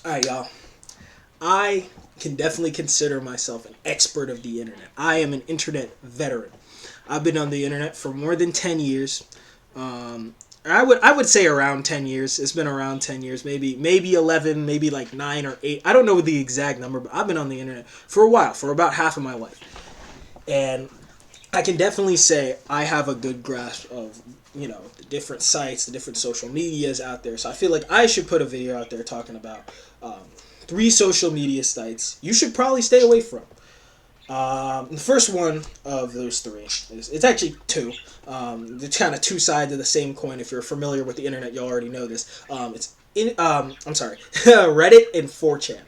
Alright, y'all. I can definitely consider myself an expert of the internet. I am an internet veteran. I've been on the internet for more than 10 years. I would say around 10 years. It's been around 10 years, maybe 11, maybe like 9 or 8. I don't know the exact number, but I've been on the internet for a while, for about half of my life. And I can definitely say I have a good grasp of, the different sites, the different social medias out there. So I feel like I should put a video out there talking about um, 3 social media sites you should probably stay away from. The first one of those three is, it's actually two. It's kind of two sides of the same coin. If you're familiar with the internet, you already know this. I'm sorry, Reddit and 4chan.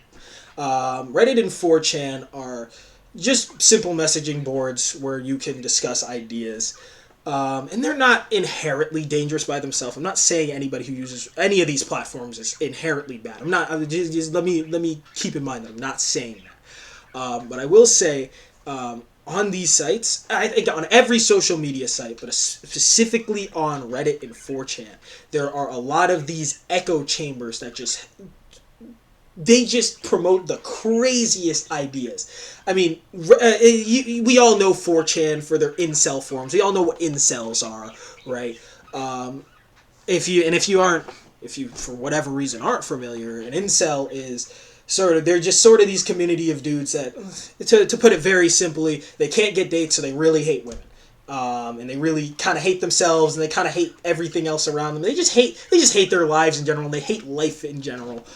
Reddit and 4chan are just simple messaging boards where you can discuss ideas. And they're not inherently dangerous by themselves. I'm not saying anybody who uses any of these platforms is inherently bad. Just let me keep in mind that I'm not saying that. But I will say, on these sites, I think on every social media site, but specifically on Reddit and 4chan, there are a lot of these echo chambers that just promote the craziest ideas. I mean, we all know 4chan for their incel forums. We all know what incels are, right? If you for whatever reason aren't familiar, an incel is they're just sort of these community of dudes that, to put it very simply, they can't get dates, so they really hate women. And they really kind of hate themselves, and they kind of hate everything else around them. They just hate their lives in general. And they hate life in general.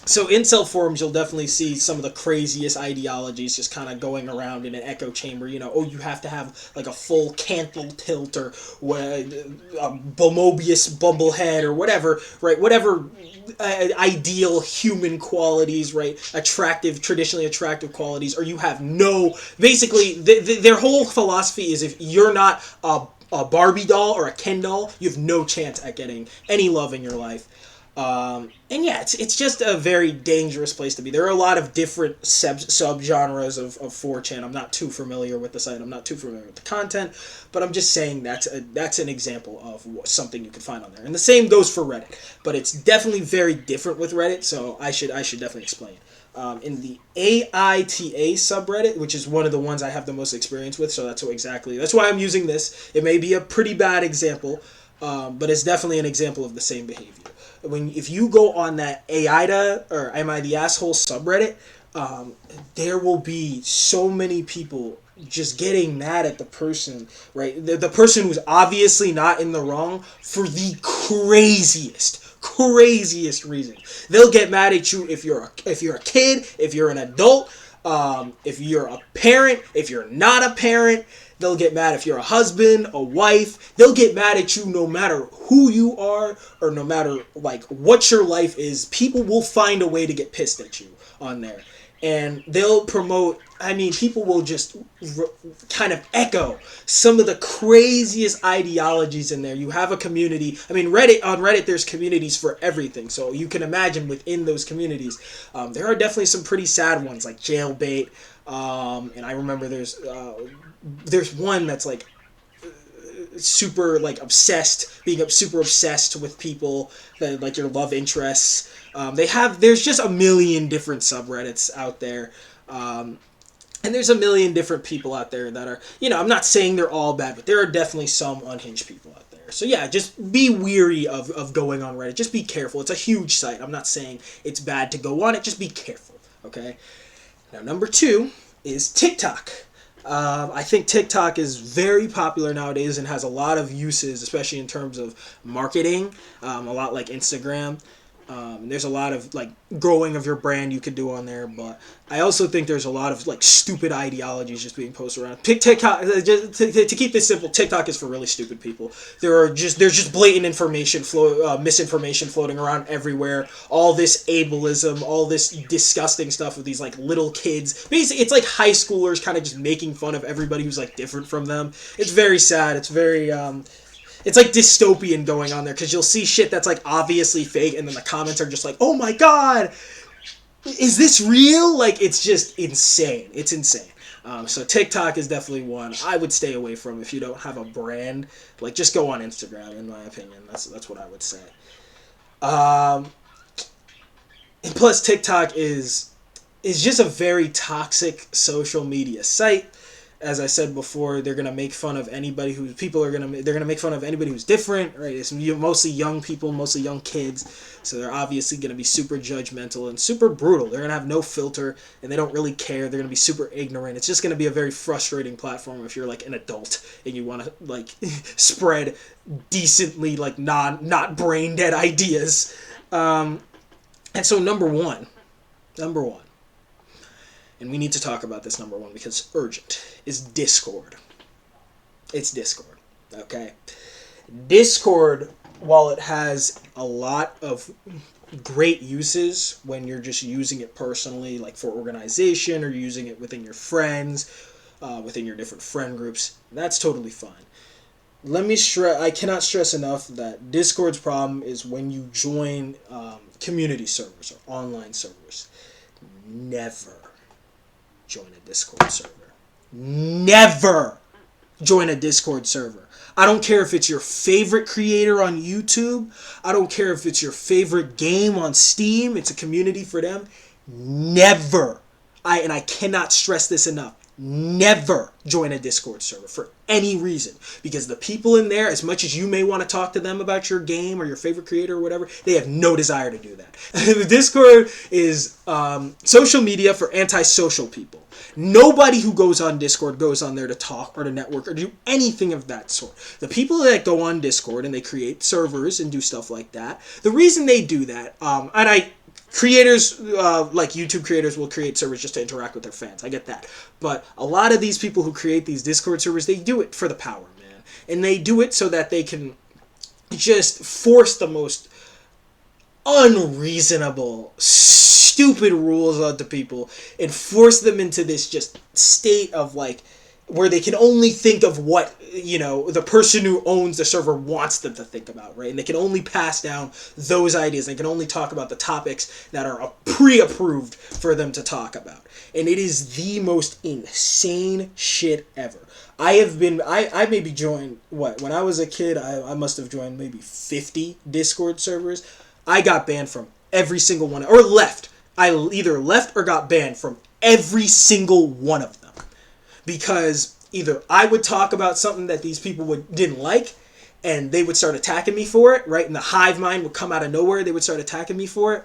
So incel forums, you'll definitely see some of the craziest ideologies just kind of going around in an echo chamber. You have to have like a full canthal tilt, or Mobius bumblehead, or whatever, right? Whatever ideal human qualities, right? Traditionally attractive qualities, or you have no. Basically, their whole philosophy is, if you're not a Barbie doll or a Ken doll, you have no chance at getting any love in your life. And yeah, it's just a very dangerous place to be. There are a lot of different subgenres of 4chan. I'm not too familiar with the site. I'm not too familiar with the content, but I'm just saying that's an example of something you can find on there. And the same goes for Reddit, but it's definitely very different with Reddit. So I should definitely explain. In the AITA subreddit, which is one of the ones I have the most experience with, so that's why I'm using this. It may be a pretty bad example, but it's definitely an example of the same behavior. If you go on that AITA, or Am I the Asshole subreddit, there will be so many people just getting mad at the person, right? The person who's obviously not in the wrong for the craziest reason. They'll get mad at you if you're a kid, if you're an adult, if you're a parent, if you're not a parent. They'll get mad if you're a husband, a wife. They'll get mad at you no matter who you are, or no matter like what your life is. People will find a way to get pissed at you on there. And they'll promote, people will just kind of echo some of the craziest ideologies in there. You have a community. On Reddit, there's communities for everything. So you can imagine within those communities, there are definitely some pretty sad ones, like jailbait. And I remember there's one that's like super like super obsessed with people that like your love interests. There's just a million different subreddits out there. And there's a million different people out there that are, I'm not saying they're all bad, but there are definitely some unhinged people out there. So yeah, just be weary of going on Reddit. Just be careful. It's a huge site. I'm not saying it's bad to go on it. Just be careful, okay? Now, number 2 is TikTok. I think TikTok is very popular nowadays and has a lot of uses, especially in terms of marketing, a lot like Instagram. There's a lot of like growing of your brand you could do on there, but I also think there's a lot of like stupid ideologies just being posted around. TikTok, to keep this simple, TikTok is for really stupid people. There's just blatant misinformation floating around everywhere. All this ableism, all this disgusting stuff with these like little kids. Basically, it's like high schoolers kind of just making fun of everybody who's like different from them. It's very sad. It's very it's like dystopian going on there, because you'll see shit that's like obviously fake, and then the comments are just like, oh my god, is this real? Like, it's just insane. It's insane. So TikTok is definitely one I would stay away from if you don't have a brand. Like, just go on Instagram, in my opinion. That's what I would say. plus TikTok is just a very toxic social media site. As I said before, they're gonna make fun of anybody who they're gonna make fun of anybody who's different, right? It's mostly young people, mostly young kids, so they're obviously gonna be super judgmental and super brutal. They're gonna have no filter, and they don't really care. They're gonna be super ignorant. It's just gonna be a very frustrating platform if you're like an adult and you want to like spread decently like not brain dead ideas. And so number one. And we need to talk about this number one because it's urgent, is Discord. It's Discord, okay? Discord, while it has a lot of great uses when you're just using it personally, like for organization or using it within your friends, within your different friend groups, that's totally fine. I cannot stress enough that Discord's problem is when you join community servers or online servers. Never join a Discord server. Never join a Discord server. I don't care if it's your favorite creator on YouTube. I don't care if it's your favorite game on Steam. It's a community for them. Never. I cannot stress this enough. Never join a Discord server for any reason, because the people in there, as much as you may want to talk to them about your game or your favorite creator or whatever, they have no desire to do that. The Discord is social media for antisocial people. Nobody who goes on Discord goes on there to talk or to network or do anything of that sort. The people that go on Discord and they create servers and do stuff like that, the reason they do that, creators, like YouTube creators, will create servers just to interact with their fans. I get that. But a lot of these people who create these Discord servers, they do it for the power, man. And they do it so that they can just force the most unreasonable, stupid rules onto people and force them into this just state of like where they can only think of what, the person who owns the server wants them to think about, right? And they can only pass down those ideas. They can only talk about the topics that are pre-approved for them to talk about. And it is the most insane shit ever. I maybe joined, when I was a kid, I must have joined maybe 50 Discord servers. I got banned from every single one, or left. I either left or got banned from every single one of them. Because either I would talk about something that these people didn't like, and they would start attacking me for it, right? And the hive mind would come out of nowhere. They would start attacking me for it.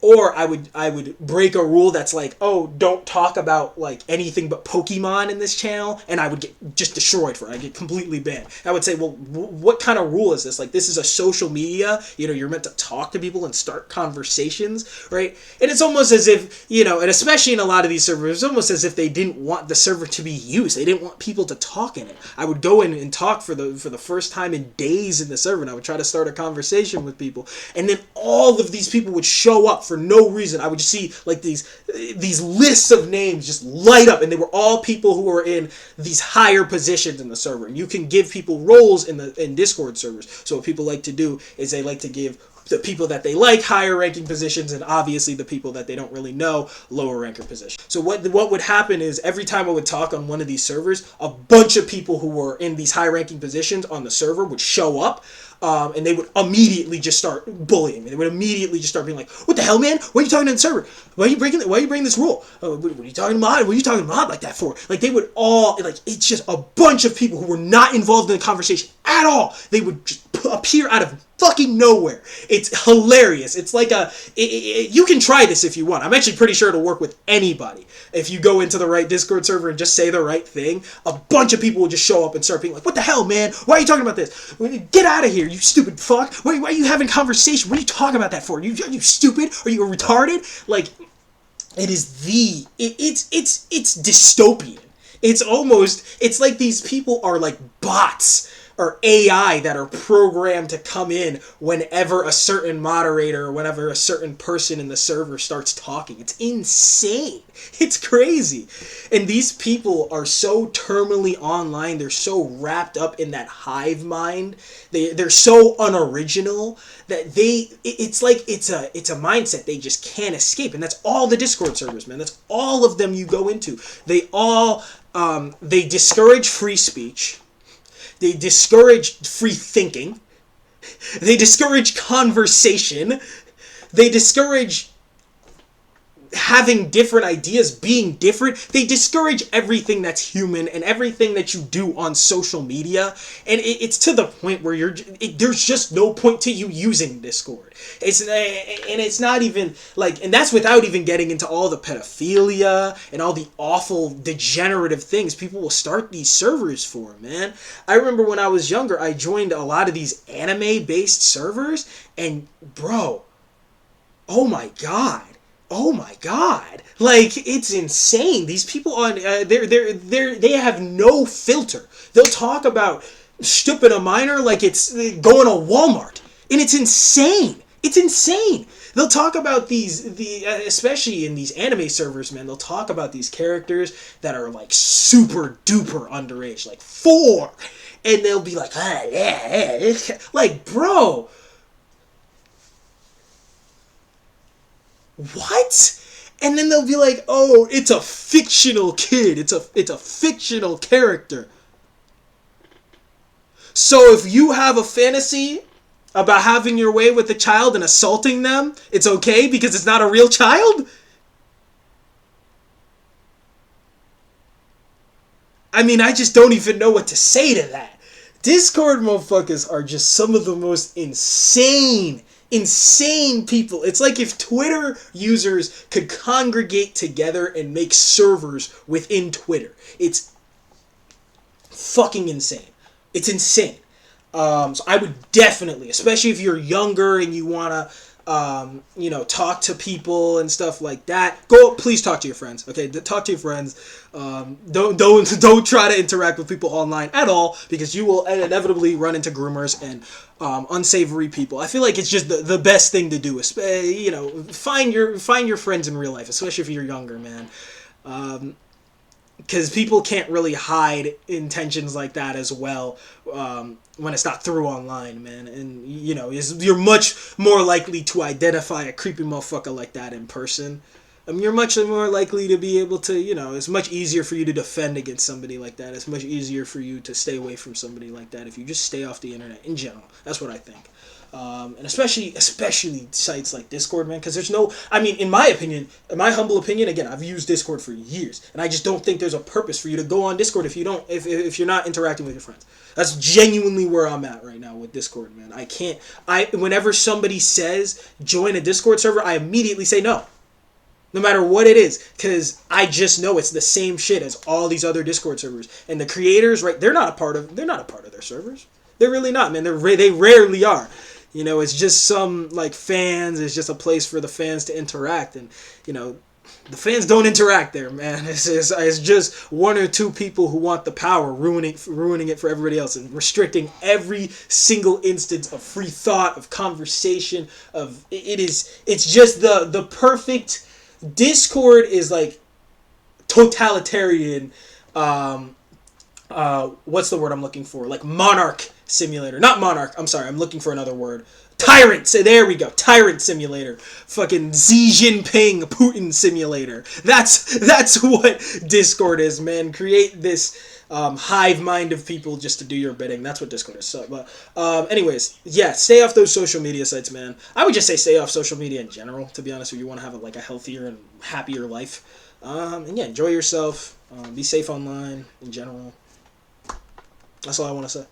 Or I would break a rule that's like, oh, don't talk about like anything but Pokemon in this channel, and I would get just destroyed for it. I'd get completely banned. I would say, well, what kind of rule is this? Like, this is a social media, you're meant to talk to people and start conversations, right? And it's almost as if, and especially in a lot of these servers, it's almost as if they didn't want the server to be used. They didn't want people to talk in it. I would go in and talk for the first time in days in the server, and I would try to start a conversation with people, and then all of these people would show up for no reason. I would just see like these lists of names just light up, and they were all people who were in these higher positions in the server. And you can give people roles in Discord servers. So what people like to do is they like to give the people that they like higher ranking positions, and obviously the people that they don't really know lower ranking positions. So what would happen is every time I would talk on one of these servers, a bunch of people who were in these high ranking positions on the server would show up. And they would immediately just start bullying me. They would immediately just start being like, "What the hell, man? Why are you talking to the server? Why are you breaking this rule? What are you talking about? What are you talking about like that for?" Like, they would all, like, it's just a bunch of people who were not involved in the conversation at all. They would just appear out of fucking nowhere. It's hilarious. It's like you can try this if you want. I'm actually pretty sure it'll work with anybody. If you go into the right Discord server and just say the right thing, a bunch of people will just show up and start being like, "What the hell, man? Why are you talking about this? Get out of here, you stupid fuck. Why are you having conversation? What are you talking about that for? Are you stupid? Are you retarded?" Like, it is it's dystopian. It's like these people are like bots or AI that are programmed to come in whenever a certain moderator or whenever a certain person in the server starts talking. It's insane. It's crazy. And these people are so terminally online. They're so wrapped up in that hive mind. They're so unoriginal that it's like it's a mindset they just can't escape. And that's all the Discord servers, man. That's all of them you go into. They all they discourage free speech. They discourage free thinking. They discourage conversation. They discourage having different ideas, being different. They discourage everything that's human and everything that you do on social media. And it's to the point where there's just no point to you using Discord. It's not even like, and that's without even getting into all the pedophilia and all the awful degenerative things people will start these servers for, man. I remember when I was younger, I joined a lot of these anime based servers, and bro, oh my god. Oh my god. Like, it's insane. These people on they have no filter. They'll talk about stupid a minor like it's going to Walmart. And it's insane. It's insane. They'll talk about especially in these anime servers, man, they'll talk about these characters that are like super duper underage, like 4. And they'll be like, like, bro, what? And then they'll be like, oh, it's a fictional kid. It's a fictional character. So if you have a fantasy about having your way with a child and assaulting them, it's okay because it's not a real child? I mean, I just don't even know what to say to that. Discord motherfuckers are just some of the most insane people. It's like if Twitter users could congregate together and make servers within Twitter. It's fucking insane. It's insane. So I would definitely, especially if you're younger and you want to, talk to people and stuff like that, please talk to your friends. Okay, talk to your friends. Don't try to interact with people online at all, because you will inevitably run into groomers and unsavory people. I feel like it's just the best thing to do. Find your friends in real life, especially if you're younger, man. Because people can't really hide intentions like that as well when it's not through online, man. And, you're much more likely to identify a creepy motherfucker like that in person. You're much more likely to be able to, it's much easier for you to defend against somebody like that. It's much easier for you to stay away from somebody like that if you just stay off the internet in general. That's what I think. And especially sites like Discord, man, because in my opinion, in my humble opinion, again, I've used Discord for years, and I just don't think there's a purpose for you to go on Discord if you're not interacting with your friends. That's genuinely where I'm at right now with Discord, man. Whenever somebody says join a Discord server, I immediately say no. No matter what it is, because I just know it's the same shit as all these other Discord servers. And the creators, right, they're not a part of their servers. They're really not, man. They rarely are. It's just some, like, fans. It's just a place for the fans to interact. And, the fans don't interact there, man. It's just one or two people who want the power, ruining it for everybody else and restricting every single instance of free thought, of conversation, it's just the perfect... Discord is like totalitarian, what's the word I'm looking for? Like monarch simulator. Not monarch, I'm sorry, I'm looking for another word. Tyrant, there we go. Tyrant simulator. Fucking Xi Jinping Putin simulator. That's what Discord is, man. Create this hive mind of people just to do your bidding. That's what Discord is. So, but anyways, yeah, stay off those social media sites, man. I would just say stay off social media in general, to be honest, if you want to have a healthier and happier life. And yeah, enjoy yourself. Be safe online in general. That's all I want to say.